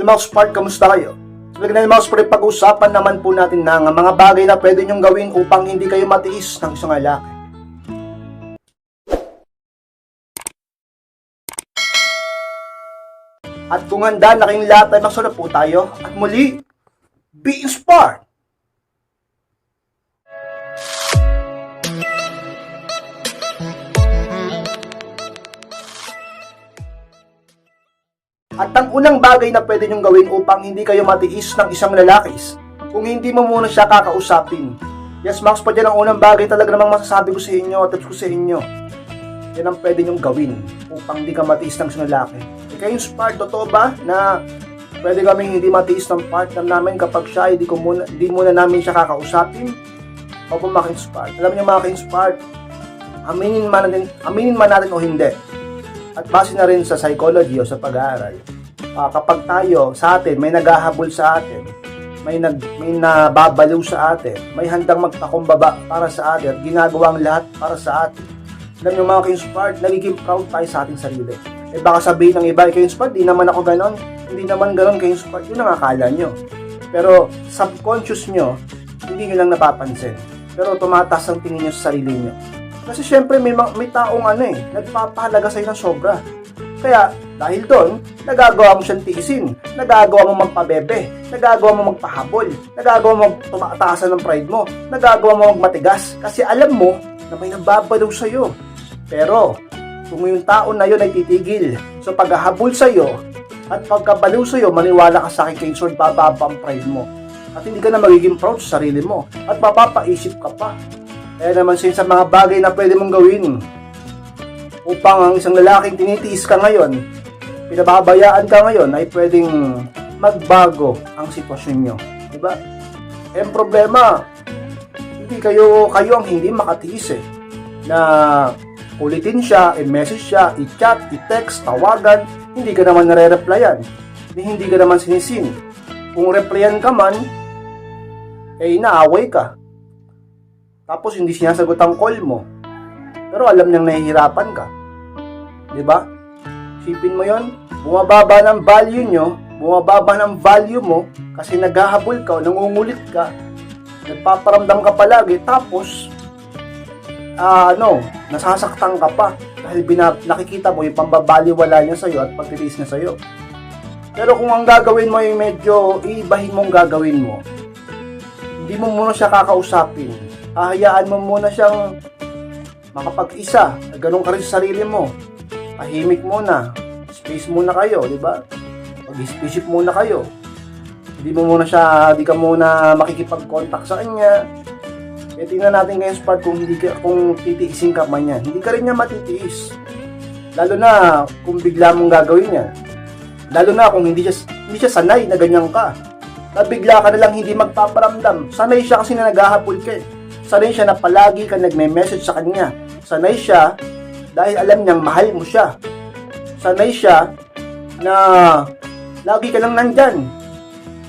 Mouse Part, kamusta kayo? So, Mouse Part, pag-usapan naman po natin na mga bagay na pwede nyong gawin upang hindi kayo matiis ng isang lalaki. At kung handa na kayong lahat ay magsunod po tayo. At muli, be inspired! At ang unang bagay na pwede nyong gawin upang hindi kayo matiis ng isang lalaki, kung hindi mo muna siya kakausapin. Yes, Max, pa dyan ang unang bagay talaga namang masasabi ko sa inyo, tips ko sa inyo. Yan ang pwede nyong gawin upang hindi ka matiis ng isang lalaki. Kayo inspired, totoo ba na pwede kaming hindi matiis ng partner namin kapag siya, hindi muna namin siya kakausapin? O kung maka-inspired. Alam niyo mga ka-inspired, aminin man natin o hindi. At base na rin sa psychology o sa pag-aaral, kapag tayo, sa atin, may naghahabol sa atin, may nababaliw sa atin, may handang magpakumbaba para sa atin, at ginagawang lahat para sa atin. Alam niyo mga ka-inspired, nagiging proud tayo sa ating sarili. Eh baka sabihin ng iba, ka-inspired, di naman ako ganon, hindi naman ganon ka-inspired, yun ang akala nyo. Pero subconscious nyo, hindi nyo lang napapansin. Pero tumataas ang tingin nyo sa sarili nyo. Kasi syempre may taong nagpapahalaga sa'yo ng sobra. Kaya dahil doon, nagagawa mo siyang tiisin, nagagawa mo magpabebe, nagagawa mo magpahabol, nagagawa mo tumataasan ng pride mo, nagagawa mo magmatigas. Kasi alam mo na may nababalaw sa'yo. Pero kung yung tao na yun ay titigil sa paghahabol sa'yo at pagkabaliw sa'yo, maniwala ka sa akin, Kingsword, bababa ang pride mo. At hindi ka na magiging proud sa sarili mo at mapapaisip ka pa. Kaya naman sa mga bagay na pwede mong gawin upang ang isang lalaking tinitiis ka ngayon, pinababayaan ka ngayon, ay pwedeng magbago ang sitwasyon nyo. Diba? Eh, ang problema, hindi kayo ang hindi makatiis na ulitin siya, i-message siya, i-chat, i-text, tawagan, hindi ka naman nare-replyan, hindi ka naman sinisin. Kung replyan ka man, inaaway ka. Tapos hindi sinasagot ang call mo. Pero alam niyang nahihirapan ka. 'Di ba? Isipin mo 'yon, bumababa ng value nyo, bumababa ng value mo kasi naghahabol ka o nangungulit ka. Nagpaparamdam ka palagi tapos nasasaktan ka pa dahil nakikita mo yung pambabaliwala niya sa'yo at pagtitiis niya sa'yo. Pero kung ang gagawin mo ay medyo iibahin mong gagawin mo, hindi mo muna siya kakausapin, hahayaan mo muna siyang makapag-isa, ganun ka rin sa sarili mo, tahimik muna, space muna kayo, di ba? Mag-isip muna kayo, hindi ka muna makikipag-contact sa kanya. E tingnan natin ngayon part kung titiisin ka man yan, hindi ka rin niya matitiis. Lalo na kung bigla mong gagawin yan. Lalo na kung hindi siya sanay na ganyan ka. Na bigla ka na lang hindi magpaparamdam. Sanay siya kasi na naghahabol ka. Sanay siya na palagi ka nagme-message sa kanya. Sanay siya dahil alam niyang mahal mo siya. Sanay siya na lagi ka lang nandyan.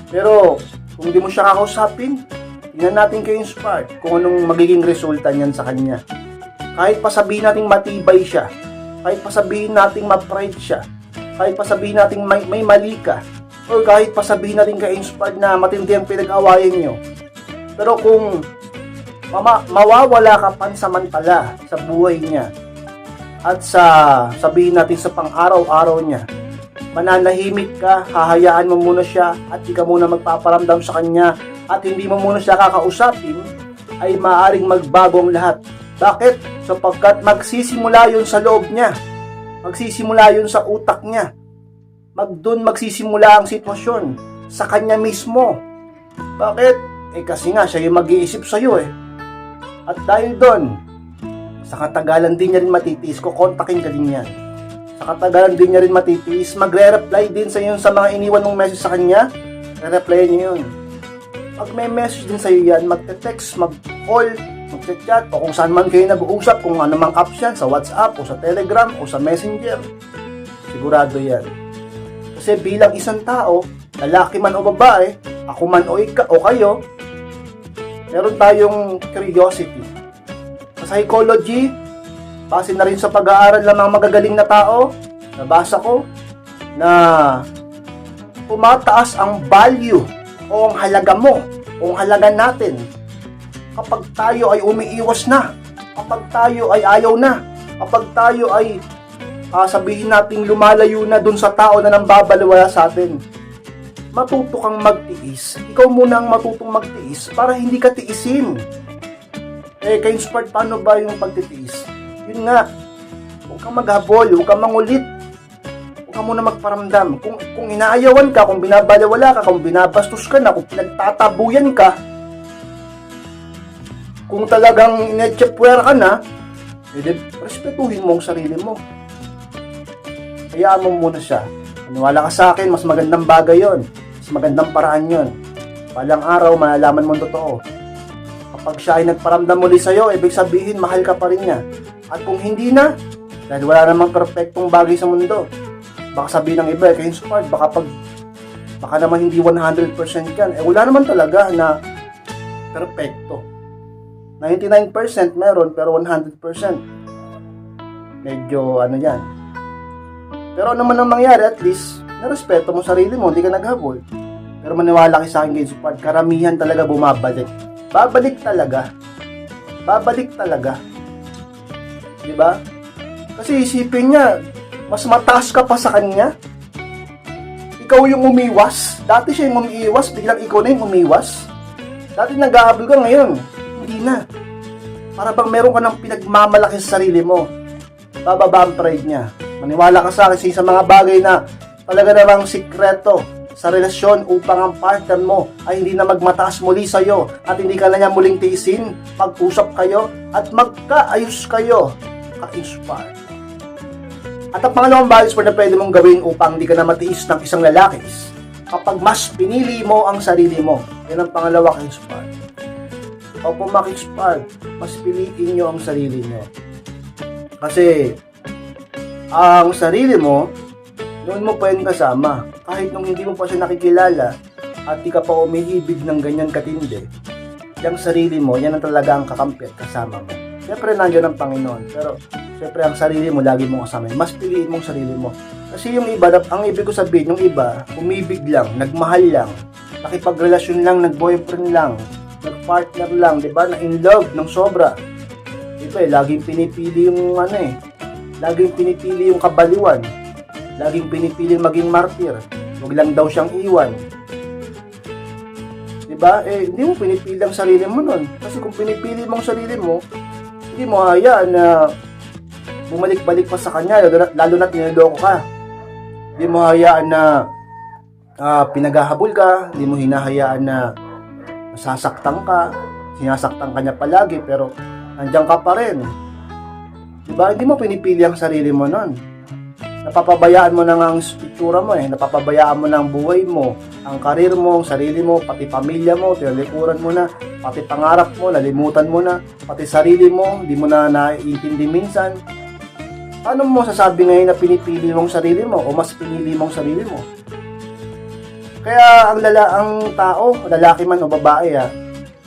Pero kung hindi mo siya kakausapin, tingnan natin kayo inspired kung anong magiging resulta niyan sa kanya. Kahit pa sabihin natin matibay siya, kahit pa sabihin natin ma-pride siya, kahit pa sabihin natin may mali ka, or kahit pa sabihin natin kayo inspired na matindi ang pinag-awayan nyo. Pero kung mawawala ka pansamantala sa buhay niya at sabihin natin sa pang-araw-araw niya, mananahimik ka, hahayaan mo muna siya at di ka muna magpaparamdam sa kanya at hindi mo muna siya kakausapin, ay maaaring magbago ang lahat. Bakit? Sapagkat magsisimula yun sa loob niya, magsisimula yun sa utak niya, doon magsisimula ang sitwasyon sa kanya mismo. Bakit? Kasi nga siya yung mag-iisip sa'yo At dahil doon, sa katagalan din niya rin matitiis, kukontakin ka din yan. Sa katagalan din niya rin matitiis, magre-reply din sa iyo sa mga iniwan mong message sa kanya, re-reply niya yun. Pag may message din sa iyo yan, magte-text, mag-call, mag-chat, o kung saan man kayo nag-uusap, kung ano mang apps yan, sa WhatsApp, o sa Telegram, o sa Messenger, sigurado yan. Kasi bilang isang tao, lalaki man o babae, ako man o kayo, meron tayong curiosity. Sa psychology, base na rin sa pag-aaral ng mga magagaling na tao, nabasa ko na tumataas ang value o ang halaga mo o ang halaga natin kapag tayo ay umiiwas na, kapag tayo ay ayaw na, kapag tayo ay sabihin nating lumalayo na dun sa tao na nambabaliwala sa atin. Matuto kang magtiis. Ikaw muna ang matutong magtiis para hindi ka tiisin. Ka-inspired, paano ba yung pagtitiis? Yun nga, huwag kang maghabol, huwag kang mangulit, huwag kang muna magparamdam. Kung inaayawan ka, kung binabaliwala ka, kung binabastos ka na, kung pinagtatabuyan ka, kung talagang inetsepwera ka na, respetuhin mo ang sarili mo. Hayaan mo muna siya. Maniwala ka sa akin, mas magandang bagay yon, mas magandang paraan yon. Palang araw, malalaman mo ang totoo. Kapag siya ay nagparamdam muli sa'yo, ibig sabihin, mahal ka pa rin niya. At kung hindi na, dahil wala namang perfectong bagay sa mundo, baka sabihin ng iba, ka-inspired, baka naman hindi 100% yan. Wala naman talaga na perfecto. 99% meron, pero 100% medyo yan. Pero ano man ang mangyari, at least, narespeto mo sarili mo, hindi ka naghabol. Pero maniwala kayo sa akin, guys, karamihan talaga bumabalik. Babalik talaga. Babalik talaga. Diba? Kasi isipin niya, mas mataas ka pa sa kanya. Ikaw yung umiwas. Dati siya yung umiiwas, biglang ikaw na yung umiwas. Dati nag-ahabol ka, ngayon, hindi na. Para bang meron ka ng pinagmamalaki sa sarili mo. Bababa ang pride niya. Maniwala ka sa akin sa mga bagay na talaga namang sikreto sa relasyon upang ang partner mo ay hindi na magmataas muli sa'yo at hindi ka na niya muling tiisin. Pag-usap kayo at magkaayos kayo. Ka-inspire. At ang pangalawang bagay na pwede mong gawin upang hindi ka na matiis ng isang lalaki, kapag mas pinili mo ang sarili mo. Yan ang pangalawa, ka-inspire. Opo, maki-inspire, mas piliin nyo ang sarili nyo. Kasi ang sarili mo, noon mo pwedeng kasama. Kahit nung hindi mo pa siya nakikilala at di ka pa umiibig ng ganyan katindi, yung sarili mo, yan ang talaga ang kakampi at kasama mo. Siyempre, nandiyan ang Panginoon. Pero, siyempre, ang sarili mo, lagi mo kasama. Mas piliin mong sarili mo. Kasi yung iba, ang ibig ko sabihin, yung iba, umibig lang, nagmahal lang, nakipagrelasyon lang, nag-boyfriend lang, nag-partner lang, di ba? Na in love ng sobra. Diba, laging pinipili yung laging pinipili yung kabaliwan. Laging pinipili maging martir. Huwag lang daw siyang iwan. Diba? Hindi mo pinipili ang sarili mo nun. Kasi kung pinipili mo ang sarili mo, hindi mo hayaan na bumalik-balik pa sa kanya, lalo na tiniloko ka. Hindi mo hayaan na pinaghahabol ka. Hindi mo hinahayaan na masasaktan ka. Sinasaktan ka niya palagi, pero nandiyan ka pa rin. Diba? Hindi mo pinipili ang sarili mo nun. Napapabayaan mo na ang itsura mo Napapabayaan mo na ang buhay mo, ang karir mo, ang sarili mo, pati pamilya mo, tinalikuran mo na, pati pangarap mo, nalimutan mo na, pati sarili mo, hindi mo na naiintindi minsan. Paano mo sasabi ngayon na pinipili mong sarili mo o mas pinili mong sarili mo? Kaya ang tao, lalaki man o babae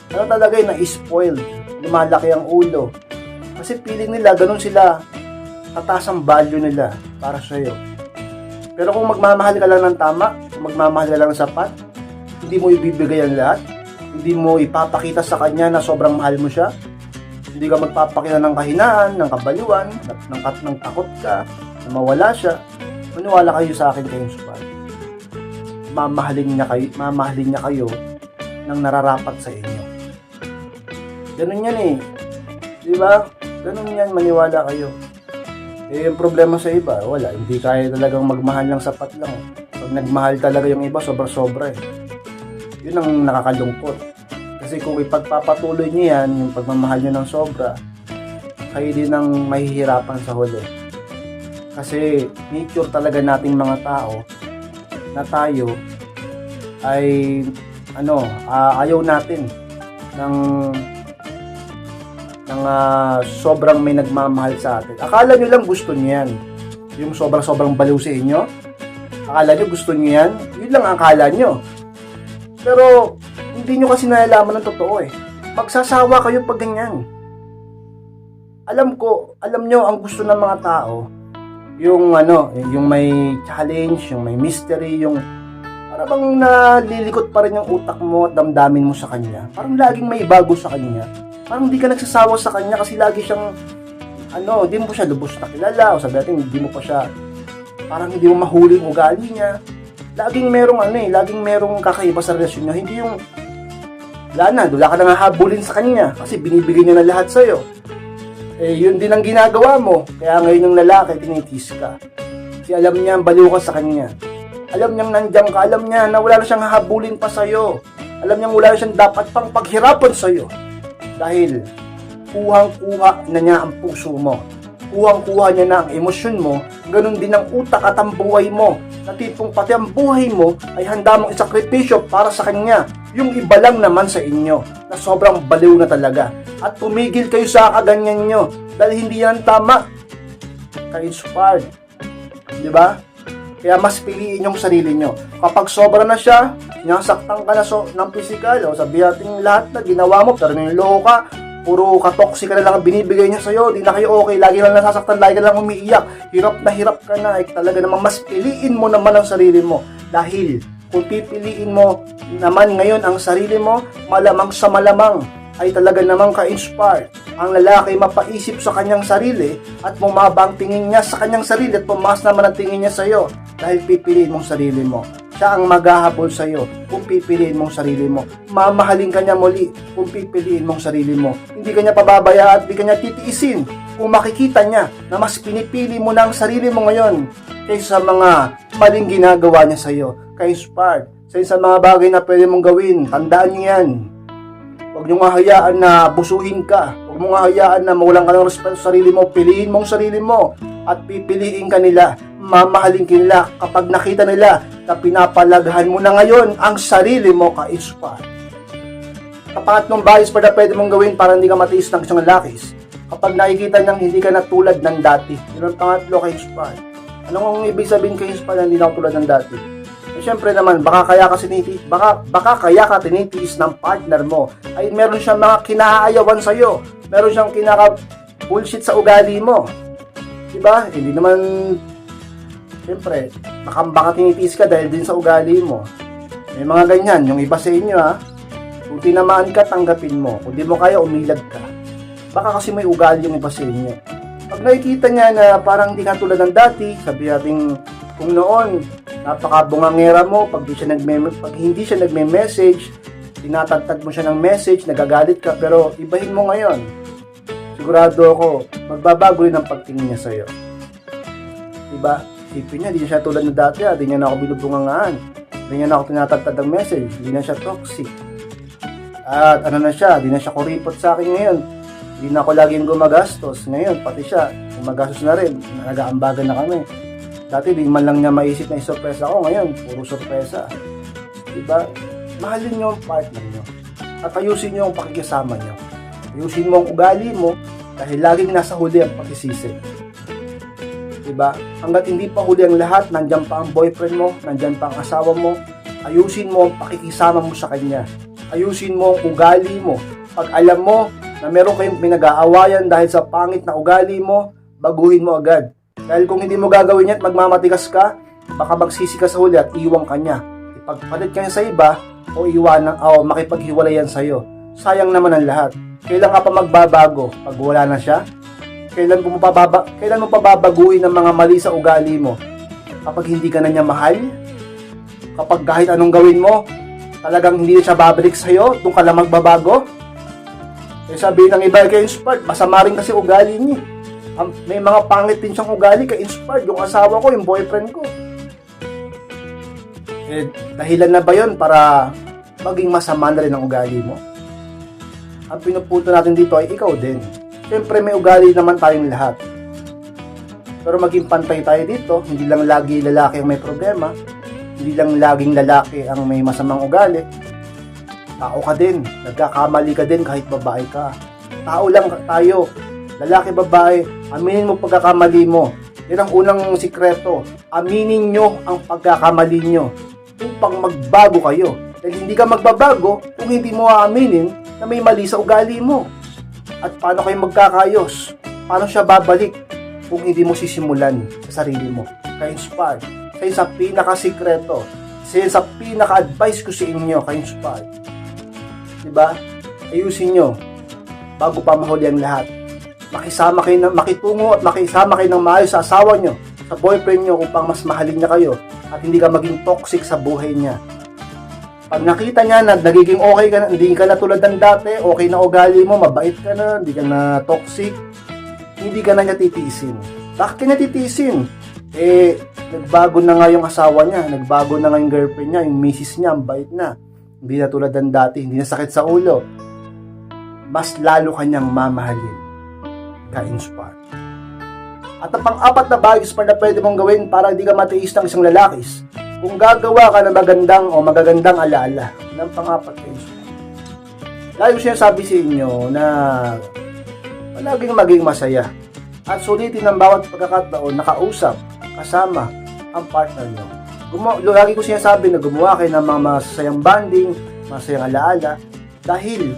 talaga yung na-spoiled, lumalaki ang ulo. Kasi feeling nila, ganun sila, tataas ang value nila para sa'yo. Pero kung magmamahal ka lang ng tama, kung magmamahal ka lang ng sapat, hindi mo ibibigay ang lahat, hindi mo ipapakita sa kanya na sobrang mahal mo siya, hindi ka magpapakita ng kahinaan, ng kabaliwan, ng takot ka, na mawala siya, maniwala kayo sa akin kayong supat. Mamahalin niya kayo ng nararapat sa inyo. Ganun yan di ba? Ganun yan, maniwala kayo. Yung problema sa iba, wala. Hindi kaya talagang magmahal ng sapat lang. Pag nagmahal talaga yung iba, sobra-sobra Yun ang nakakalungkot. Kasi kung ipagpapatuloy niyo yan, yung pagmamahal niyo ng sobra, kayo din ang mahihirapan sa huli. Kasi nature talaga nating mga tao na tayo ay ayaw natin ng sobrang may nagmamahal sa atin. Akala nyo lang gusto nyo yan. Yung sobrang baliw sa inyo. Akala nyo gusto nyo yan. Yun lang ang akala nyo. Pero, hindi nyo kasi nalalaman ng totoo Magsasawa kayo pag ganyan. Alam nyo ang gusto ng mga tao, yung may challenge, yung may mystery, yung Para bang nalilikot pa rin yung utak mo at damdamin mo sa kanya. Parang laging may bago sa kanya. Parang hindi ka nagsasawa sa kanya kasi lagi siyang, di mo siya lubos na kilala. O sabi natin, hindi mo pa siya, parang hindi mo mahuli yung ugali niya. Laging merong kakaiba sa relasyon niya. Hindi yung, wala ka nang hahabulin sa kanya kasi binibigay niya na lahat sa'yo. Yun din ang ginagawa mo. Kaya ngayon yung lalaki, tinitis ka. Kasi alam niya, baliw ka sa kanya. Alam niyang nandiyan ka. Alam niya na wala na siyang hahabulin pa sa'yo. Alam niyang wala na siyang dapat pang paghirapan sa'yo. Dahil, kuhang-kuha na niya ang puso mo. Kuhang-kuha niya na ang emosyon mo. Ganun din ang utak at ang buhay mo. Na tipong pati ang buhay mo ay handa mong isakripisyo para sa kanya. Yung iba lang naman sa inyo na sobrang baliw na talaga. At tumigil kayo sa kaganyan nyo dahil hindi yan tama. Ka-inspired. Diba? Kaya mas piliin yung sarili nyo. Kapag sobra na siya, sinasaktan ka na ng physical, o sabihin natin lahat na ginawa mo, pero niloko ka, puro ka-toxic ka na lang ang binibigay niya sa'yo, di na kayo okay, lagi lang nasasaktan, lagi ka lang umiiyak, hirap ka na, ay talaga namang mas piliin mo naman ang sarili mo. Dahil kung pipiliin mo naman ngayon ang sarili mo, malamang sa malamang ay talaga namang ka-inspired. Ang lalaki mapaisip sa kanyang sarili at bumaba ang tingin niya sa kanyang sarili at pumaas naman ang tingin niya sa iyo dahil pipiliin mong sarili mo. Siya ang maghahabol sa iyo kung pipiliin mong sarili mo. Mamahalin ka niya muli kung pipiliin mong sarili mo. Hindi ka niya pababaya at hindi ka niya titiisin kung makikita niya na mas pinipili mo na ang sarili mo ngayon kaysa sa mga maling ginagawa niya sa iyo. Ka-inspired. Sa mga bagay na pwede mong gawin, tandaan niyo yan. Huwag niyong hahayaan na busuhin ka. Huwag mong hahayaan na mawalan ka ng respeto sa sarili mo. Piliin mong sarili mo at pipiliin ka nila. Mamahalin ka nila kapag nakita nila na pinapalaghan mo na ngayon ang sarili mo ka-inspire. Kapangatlong bias pa na pwede mong gawin para hindi ka matiis ng isang lalaki. Kapag nakikita niyang hindi ka na tulad ng dati. Yun ang pangatlo ka-inspire. Anong ibig sabihin ka-inspire na hindi na tulad ng dati? Siyempre naman, baka kaya ka tinitiis ng partner mo ay meron siyang mga kinaayawan sa'yo. Meron siyang kinaka-bullshit sa ugali mo. Diba? Hindi naman, siyempre, baka tinitiis ka dahil din sa ugali mo. May mga ganyan, yung iba sa inyo kung tinamaan ka, tanggapin mo. Kung di mo kaya, umilag ka. Baka kasi may ugali yung iba sa inyo. Pag nakikita niya na parang hindi ka tulad ng dati, sabi natin, kung noon, napakabungangera mo, pag hindi siya nagme-message, tinatagtag mo siya ng message, nagagalit ka, pero ibahin mo ngayon. Sigurado ako, magbabago rin ang pagtingin niya sa'yo. Diba? Isipin niya, hindi siya tulad ng dati, hindi niya na ako binubungangaan, hindi niya na ako tinatagtag ng message, hindi na siya toxic. At ano na siya, hindi na siya kuripot sa akin ngayon, hindi na ako laging gumagastos. Ngayon, pati siya, gumagastos na rin, nag-aambagan na kami. Dati di man lang niya maisip na isurpresa ako, ngayon puro sorpresa. Diba? Mahalin niyo ang partner niyo. At ayusin niyo ang pakikisama niyo. Ayusin mo ang ugali mo dahil laging nasa huli ang pagsisisi. Diba? Hanggat hindi pa huli ang lahat, nandyan pa ang boyfriend mo, nandyan pa ang asawa mo, ayusin mo ang pakikisama mo sa kanya. Ayusin mo ang ugali mo. Pag alam mo na meron kayong pinag-aawayan dahil sa pangit na ugali mo, baguhin mo agad. Dahil kung hindi mo gagawin yan at magmamatigas ka, baka magsisi ka sa huli at iwan ka niya. Ipagpalit ka niya sa iba o makipaghiwalay yan sa'yo. Sayang naman ang lahat. Kailan ka pa magbabago pag wala na siya? Kailan mo pababaguhin ang mga mali sa ugali mo? Kapag hindi ka na niya mahal? Kapag kahit anong gawin mo, talagang hindi siya babalik sa'yo, doon ka lang magbabago? Sabihin ng iba kayo inspired, masama rin kasi ugali niya. May mga pangit din siyang ugali, ka-inspired, yung asawa ko, yung boyfriend ko. Dahilan na ba yun para maging masama na rin ang ugali mo? Ang pinupunto natin dito ay ikaw din. Siyempre may ugali naman tayong lahat. Pero maging pantay tayo dito, hindi lang lagi lalaki ang may problema, hindi lang laging lalaki ang may masamang ugali. Tao ka din, nagkakamali ka din kahit babae ka. Tao lang tayo. Lalaki, babae, aminin mo pagkakamali mo. Yan ang unang sikreto. Aminin nyo ang pagkakamali nyo upang magbago kayo. Dahil hindi ka magbabago kung hindi mo aaminin na may mali sa ugali mo. At paano kayo magkakayos? Paano siya babalik kung hindi mo sisimulan sa sarili mo? Ka-inspire. Kaya sa pinakasikreto, Isa yan sa pinaka-advice ko sa inyo, ka-inspire. Diba? Ayusin nyo bago pa mahuli ang lahat. Makitungo at makisama kayo ng maayos sa asawa nyo, sa boyfriend nyo, upang mas mahalin niya kayo at hindi ka maging toxic sa buhay niya. Pag nakita niya na nagiging okay ka na, hindi ka na tulad ng dati, okay na ugali mo, mabait ka na, hindi ka na toxic, hindi ka na niya titiisin. Bakit ka niya titiisin? Nagbago na nga yung asawa niya, nagbago na nga yung girlfriend niya, yung misis niya, ang bait na. Hindi na tulad ng dati, hindi na sakit sa ulo. Mas lalo kanyang mamahalin. Ka-inspire. At ang pang-apat na bagay na pwede mong gawin para hindi ka matiis ng isang lalakis, kung gagawa ka ng magagandang alaala, ng pang-apat ka inspire. Lalo siya sabi sa inyo na palaging maging masaya at sulitin ang bawat pagkakataon na kausap, kasama ang partner nyo. Lagi ko sinasabi na gumawa kayo ng mga masayang banding, masayang alaala, dahil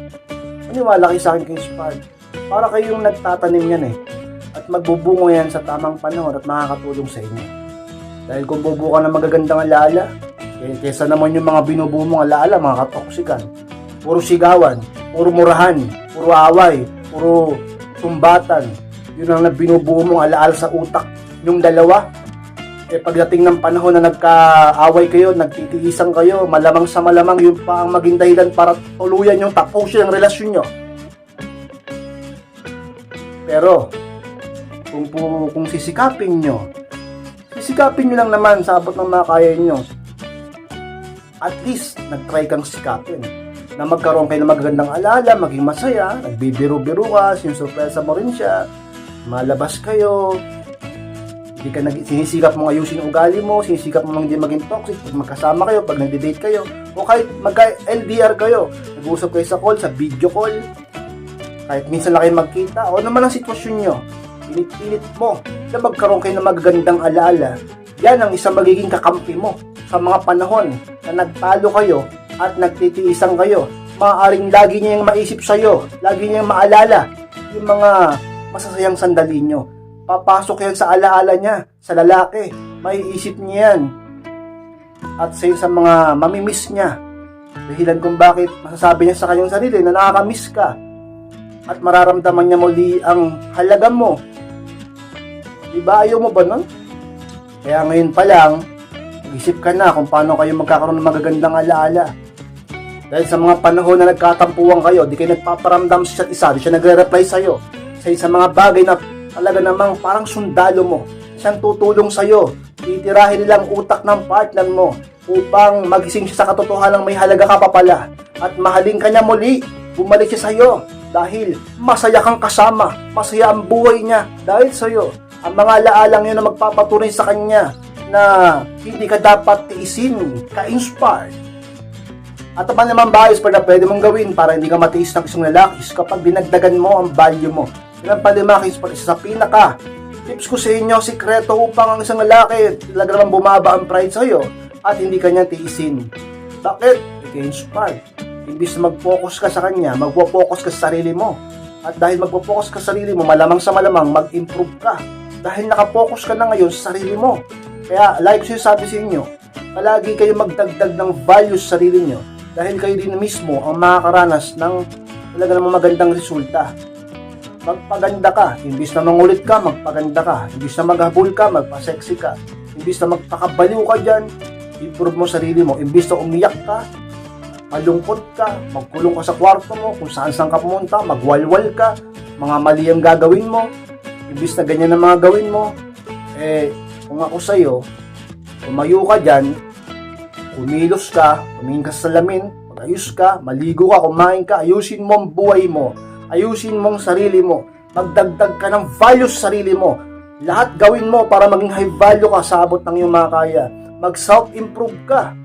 maniwala kayo sa akin ka-inspired. Para kayong nagtatanim yan at magbubungo yan sa tamang panahon at makakatulong sa inyo. Dahil kung bubuo ka ng magagandang alaala, kesa naman yung mga binubuo mong alaala, mga katoksikan, puro sigawan, puro murahan, puro away, puro tumbatan, yun ang binubuo mong alaala sa utak yung dalawa. Pagdating ng panahon na nagkaaway kayo, nagtitiisan kayo, malamang sa malamang yun pa ang maging dahilan para tuluyan yung tapusin ang relasyon nyo. Pero kung sisikapin nyo lang naman sa abot ng mga kaya nyo, at least nagtry kang sikapin na magkaroon kayo ng magagandang alaala, maging masaya, nagbibiro-biro ka, sinusurpresa mo rin siya, malabas kayo, hindi ka sinisikap mong ayusin yung ugali mo, sinisikap mo hindi maging toxic pag magkasama kayo, pag nag-date kayo, o kahit magka-LDR kayo, nag-uusap kayo sa call, sa video call, kahit minsan lang kayo magkita, o naman ang sitwasyon nyo, pinipilit mo na magkaroon kayo ng magagandang alaala. Yan ang isang magiging kakampi mo sa mga panahon na nagtalo kayo at nagtitiisan kayo. Maaaring lagi niya yung maisip sa'yo, lagi niya yung maalala yung mga masasayang sandali nyo. Papasok yan sa alaala niya, sa lalaki, maiisip niya yan. At sa mga mamimiss niya, dahilan kung bakit masasabi niya sa kanyang sarili na nakakamiss ka at mararamdaman niya muli ang halaga mo. Diba ayaw mo ba nun? Kaya ngayon pa lang, isip ka na kung paano kayo magkakaroon ng magagandang alaala. Dahil sa mga panahon na nagkatampuan kayo, di kayo nagpaparamdam sa isa't isa, di siya nagre-reply sa'yo. Sa mga bagay na talaga namang parang sundalo mo, siyang tutulong sa'yo, titirahin nilang utak ng partner mo upang magising siya sa katotohanan may halaga ka pa pala at mahalin ka niya muli, bumalik siya sa'yo dahil masaya kang kasama, masaya ang buhay niya dahil sa'yo. Ang mga alaalang yun na magpapatunay sa kanya na hindi ka dapat tiisin, ka-inspired. At apa naman bayos pa na pwede mong gawin para hindi ka matiis ng isang lalaki kapag dinagdagan mo ang value mo. Yan ang palimakis pa sa pinaka tips ko sa inyo, sikreto upang ang isang lalaki talaga naman bumaba ang pride sa iyo at hindi kanya tiisin. Bakit? Ika-inspired. Imbis na mag-focus ka sa kanya, magpo-focus ka sa sarili mo. At dahil magpo-focus ka sa sarili mo, malamang sa malamang mag-improve ka. Dahil nakapokus ka na ngayon sa sarili mo. Kaya, like ko sabi sa inyo, palagi kayo magdagdag ng value sa sarili nyo dahil kayo din mismo ang makakaranas ng talaga namang magandang resulta. Magpaganda ka, imbis na mangulit ka, magpaganda ka. Imbis na maghabol ka, magpa-sexy ka. Imbis na magpakabaliw ka dyan, improve mo sarili mo. Imbis na umiyak ka, malungkot ka, magkulong ka sa kwarto mo, kung saan ka pumunta, magwalwal ka, mga mali ang gagawin mo. Imbis na ganyan ang mga gawin mo, kung ako sa'yo, tumayo ka dyan, kumilos ka, tumingin ka sa salamin, mag-ayos ka, maligo ka, kumain ka, ayusin mo ang buhay mo, ayusin mo ang sarili mo, magdagdag ka ng value sa sarili mo, lahat gawin mo para maging high value ka sa abot ng iyong mga kaya, mag-self-improve ka,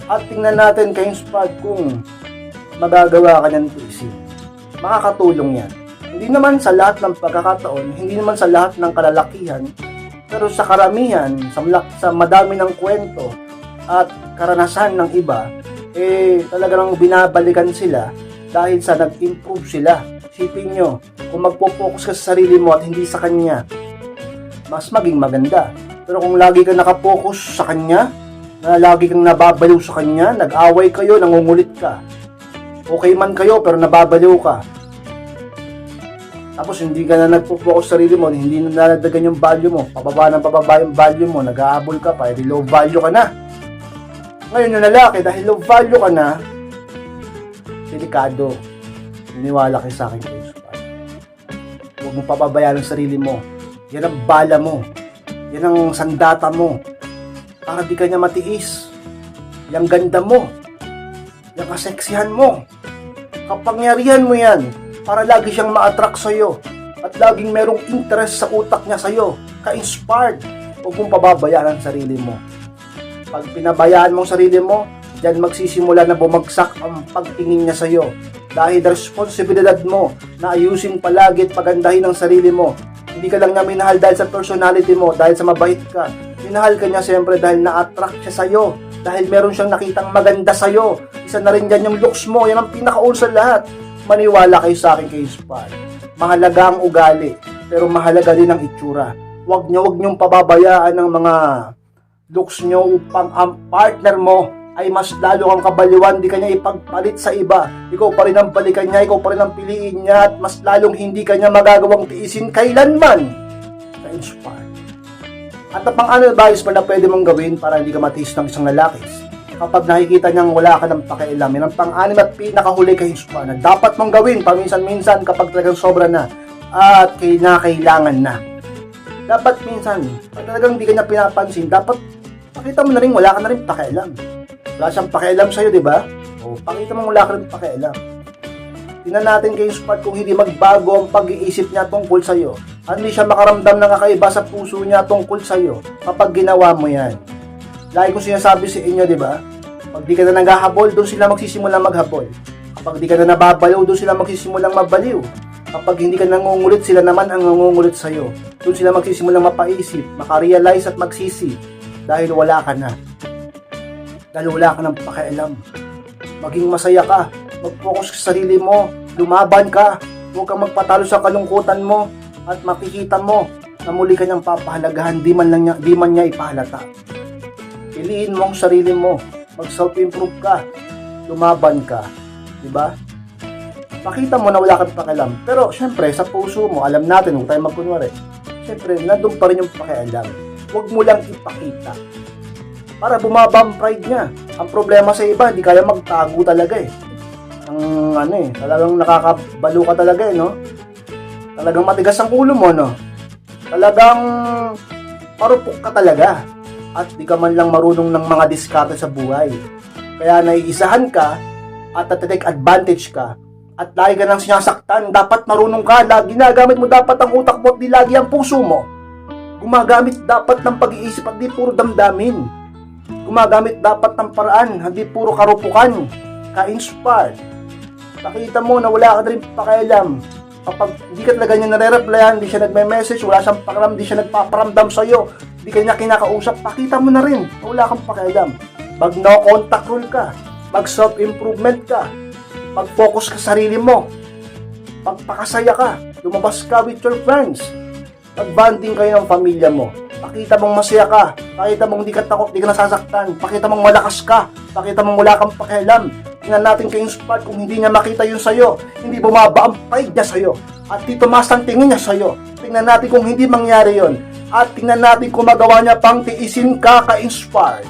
at tingnan natin ka-inspired kung magagawa ka ng tiisin. Makakatulong yan. Hindi naman sa lahat ng pagkakataon, hindi naman sa lahat ng kalalakihan, pero sa karamihan, sa madami ng kwento at karanasan ng iba, talagang binabalikan sila dahil sa nag-improve sila. Isipin nyo, kung magpo-focus ka sa sarili mo at hindi sa kanya, mas maging maganda. Pero kung lagi ka nakapokus sa kanya, na lagi kang nababaliw sa kanya, nag-away kayo, nangungulit ka. Okay man kayo, pero nababaliw ka. Tapos hindi ka na nagpo-focus sa sarili mo, hindi na naladagan yung value mo, pababa yung value mo, nag-aabol ka pa, edi low value ka na. Ngayon yung lalaki, dahil low value ka na, delikado. Niniwala kayo sa akin kayo. Huwag mo pababayaan ang sarili mo. Yan ang bala mo. Yan ang sandata mo. Para di ka niya matiis. Yang ganda mo. Yang kaseksihan mo. Kapangyarihan mo yan. Para lagi siyang ma-attract sa'yo. At laging merong interest sa utak niya sa'yo. Ka-inspired. Huwag mong pababayaan ang sarili mo. Pag pinabayaan mo ang sarili mo, diyan magsisimula na bumagsak ang pagtingin niya sa'yo. Dahil responsibilidad mo na ayusin palagi at pagandahin ang sarili mo. Hindi ka lang niya minahal dahil sa personality mo, dahil sa mabait ka. Minahal ka niya siyempre dahil na-attract siya sa'yo. Dahil meron siyang nakitang maganda sa'yo. Isa na rin dyan yung looks mo. Yan ang pinaka-all sa lahat. Maniwala kayo sa akin kay Spy. Mahalaga ang ugali, pero mahalaga din ang itsura. Huwag niyong pababayaan ang mga looks niyo upang ang partner mo ay mas lalo kang kabaliwan, di kanya ipagpalit sa iba. Ikaw pa rin ang balikan niya, ikaw pa rin ang piliin niya, at mas lalong hindi kanya magagawang tiisin kailanman. Na-inspire. At ang pang-ano advice pa na pwede mong gawin para hindi ka matiis ng isang lalaki, kapag nakikita niyang wala ka ng pakialam, yan ang pang-anim at pinakahuli kay Hispa na dapat mong gawin paminsan-minsan kapag talagang sobra na at kailangan na. Dapat minsan, pag talagang hindi ka niya pinapansin, dapat pakita mo na rin wala ka na rin pakialam. Wala siyang pakialam sa'yo, di ba? O, pakita mo wala ka rin pakialam. Tingnan natin kay Hispa kung hindi magbago ang pag-iisip niya tungkol sa'yo. At hindi siya makaramdam ng kakaiba sa puso niya tungkol sa'yo kapag ginawa mo yan. Lagi ko sinasabi sa inyo, di ba? Pag di ka na naghahabol, doon sila magsisimulang maghabol. Kapag di ka na nababaliw, doon sila magsisimulang mabaliw. Kapag hindi ka nangungulit, sila naman ang nangungulit sa'yo. Doon sila magsisimulang mapaisip, makarealize at magsisi. Dahil wala ka na. Dahil wala ka ng pakialam. Maging masaya ka. Mag-focus sa sarili mo. Lumaban ka. Huwag kang magpatalo sa kalungkutan mo. At makikita mo na muli ka niyang papahalagahan, di man niya ipahalata. Piliin mo ang sarili mo. Mag-self-improve ka. Lumaban ka. Diba? Pakita mo na wala kang pakialam. Pero, syempre, sa puso mo, alam natin, huwag tayo magkunwari. Syempre, nandun pa rin yung pakialam. Huwag mo lang ipakita. Para bumaba ang pride niya. Ang problema sa iba, hindi kaya magtago talaga eh. Talagang nakakabalo ka talaga eh, no? Talagang matigas ang ulo mo, no? Talagang marupok ka talaga. At di ka man lang marunong ng mga diskarte sa buhay. Kaya naiisahan ka at take advantage ka at lagi ka nang sinasaktan. Dapat marunong ka, ginagamit mo dapat ang utak mo at di lagi ang puso mo. Gumagamit dapat ng pag-iisip at di puro damdamin. Gumagamit dapat ng paraan, hindi puro karupukan. Ka-inspired. Pakita mo na wala ka rin pakialam. Kapag hindi ka talaga niya nare-replyan, hindi siya nagme-message, wala siyang pakialam, hindi siya nagpaparamdam sa'yo, hindi ka niya kinakausap, pakita mo na rin na wala kang pakialam. Mag no contact rule ka, mag self-improvement ka, mag-focus ka sa sarili mo, pagpakasaya ka, lumabas ka with your friends, mag-bonding kayo ng pamilya mo, pakita mong masaya ka, pakita mong hindi ka takot, hindi ka nasasaktan, pakita mong malakas ka, pakita mong wala kang pakialam. Tingnan natin kay Inspired kung hindi niya makita yun sa'yo, hindi bumaba ang pride niya sa'yo, at di tumaas ang tingin niya sa'yo. Tingnan natin kung hindi mangyari yun, at tingnan natin kung magawa niya pang tiisin ka ka-inspired.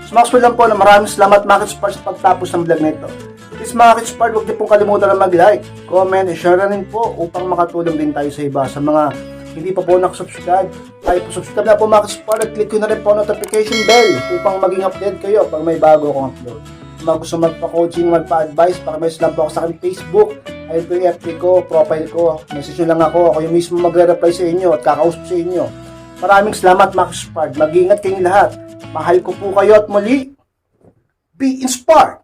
So Maxwell lang po na maraming salamat mga ka-inspired sa pagtapos ng vlog na ito. Please mga ka-inspired, huwag niyo pong kalimutan na mag-like, comment, and share na rin po upang makatulong din tayo sa iba. Sa mga hindi pa po nakasubscribe, tayo po subscribe na po mga ka-inspired at click ko na rin po notification bell upang maging update kayo pag may bago akong upload. Kung gusto magpa-coaching, magpa-advise, pakimessage lang po ako sa aking Facebook, ayun po yung FB ko, profile ko, message nyo lang ako yung mismo magre-reply sa inyo at kakausap sa inyo. Maraming salamat mga ka-inspired, mag-ingat kayong lahat, mahal ko po kayo at muli, be inspired!